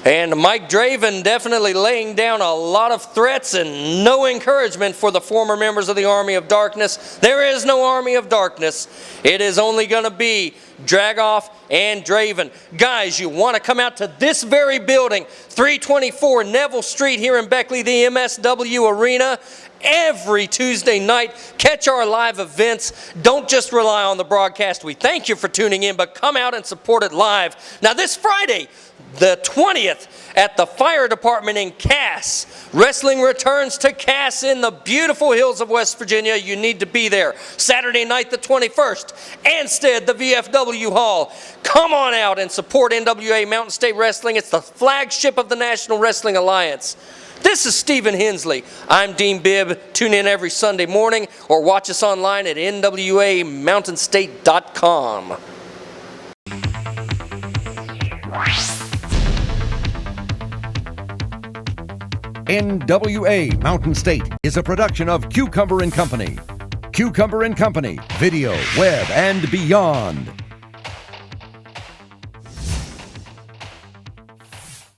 And Mike Draven definitely laying down a lot of threats and no encouragement for the former members of the Army of Darkness. There is no Army of Darkness. It is only going to be Dragov and Draven. Guys, you want to come out to this very building, 324 Neville Street here in Beckley, the MSW Arena, every Tuesday night. Catch our live events. Don't just rely on the broadcast. We thank you for tuning in, but come out and support it live. Now this Friday, the 20th, at the fire department in Cass. Wrestling returns to Cass in the beautiful hills of West Virginia. You need to be there. Saturday night, the 21st, Anstead, the VFW Hall. Come on out and support NWA Mountain State Wrestling. It's the flagship of the National Wrestling Alliance. This is Stephen Hensley. I'm Dean Bibb. Tune in every Sunday morning or watch us online at nwamountainstate.com. NWA Mountain State is a production of Cucumber & Company. Cucumber & Company, video, web, and beyond.